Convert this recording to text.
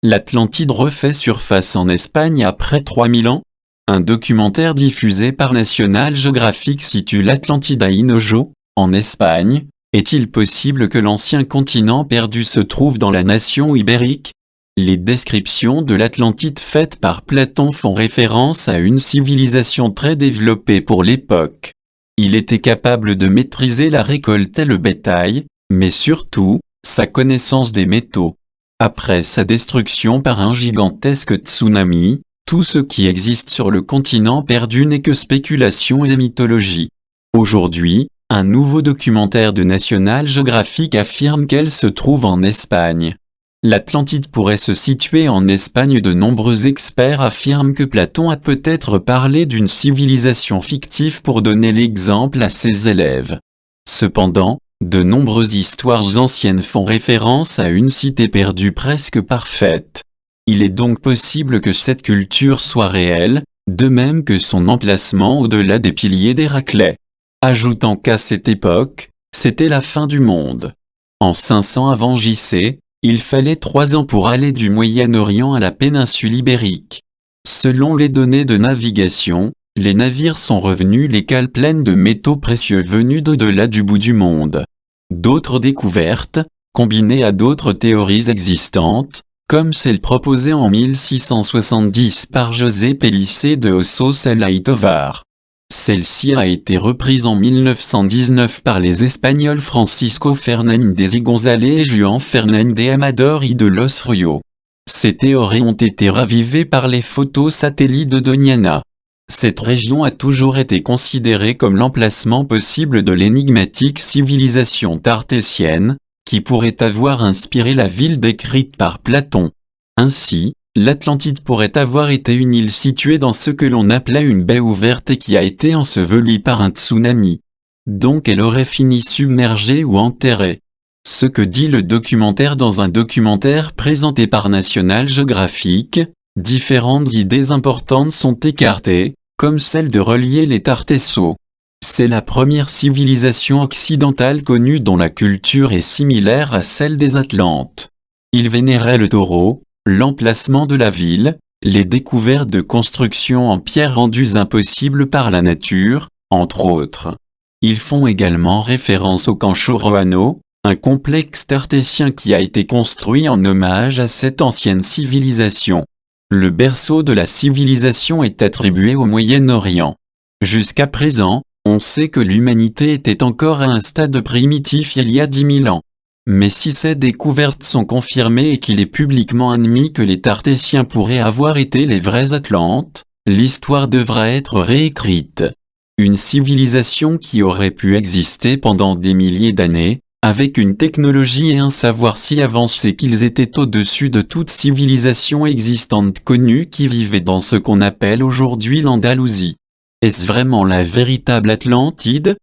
L'Atlantide refait surface en Espagne après 3000 ans. Un documentaire diffusé par National Geographic situe l'Atlantide à Hinojo, en Espagne. Est-il possible que l'ancien continent perdu se trouve dans la nation ibérique? Les descriptions de l'Atlantide faites par Platon font référence à une civilisation très développée pour l'époque. Il était capable de maîtriser la récolte et le bétail, mais surtout, sa connaissance des métaux. Après sa destruction par un gigantesque tsunami, tout ce qui existe sur le continent perdu n'est que spéculation et mythologie. Aujourd'hui, un nouveau documentaire de National Geographic affirme qu'elle se trouve en Espagne. L'Atlantide pourrait se situer en Espagne. De nombreux experts affirment que Platon a peut-être parlé d'une civilisation fictive pour donner l'exemple à ses élèves. Cependant, de nombreuses histoires anciennes font référence à une cité perdue presque parfaite. Il est donc possible que cette culture soit réelle, de même que son emplacement au-delà des piliers d'Héraclès. Ajoutant qu'à cette époque, c'était la fin du monde. En 500 avant JC, il fallait 3 ans pour aller du Moyen-Orient à la péninsule ibérique. Selon les données de navigation, les navires sont revenus les cales pleines de métaux précieux venus d'au-delà du bout du monde. D'autres découvertes, combinées à d'autres théories existantes, comme celle proposée en 1670 par José Pellicer de Ossos el Tovar. Celle-ci a été reprise en 1919 par les Espagnols Francisco Fernández y González et Juan Fernández Amador y de los Ríos. Ces théories ont été ravivées par les photos satellites de Doñana. Cette région a toujours été considérée comme l'emplacement possible de l'énigmatique civilisation tartésienne, qui pourrait avoir inspiré la ville décrite par Platon. Ainsi, l'Atlantide pourrait avoir été une île située dans ce que l'on appelait une baie ouverte et qui a été ensevelie par un tsunami. Donc elle aurait fini submergée ou enterrée. Ce que dit le documentaire dans un documentaire présenté par National Geographic, différentes idées importantes sont écartées, comme celle de relier les Tartessos. C'est la première civilisation occidentale connue dont la culture est similaire à celle des Atlantes. Ils vénéraient le taureau, l'emplacement de la ville, les découvertes de constructions en pierre rendues impossibles par la nature, entre autres. Ils font également référence au Cancho Roano, un complexe tartésien qui a été construit en hommage à cette ancienne civilisation. Le berceau de la civilisation est attribué au Moyen-Orient. Jusqu'à présent, on sait que l'humanité était encore à un stade primitif il y a 10 000 ans. Mais si ces découvertes sont confirmées et qu'il est publiquement admis que les Tartésiens pourraient avoir été les vrais Atlantes, l'histoire devra être réécrite. Une civilisation qui aurait pu exister pendant des milliers d'années, avec une technologie et un savoir si avancé qu'ils étaient au-dessus de toute civilisation existante connue qui vivait dans ce qu'on appelle aujourd'hui l'Andalousie. Est-ce vraiment la véritable Atlantide ?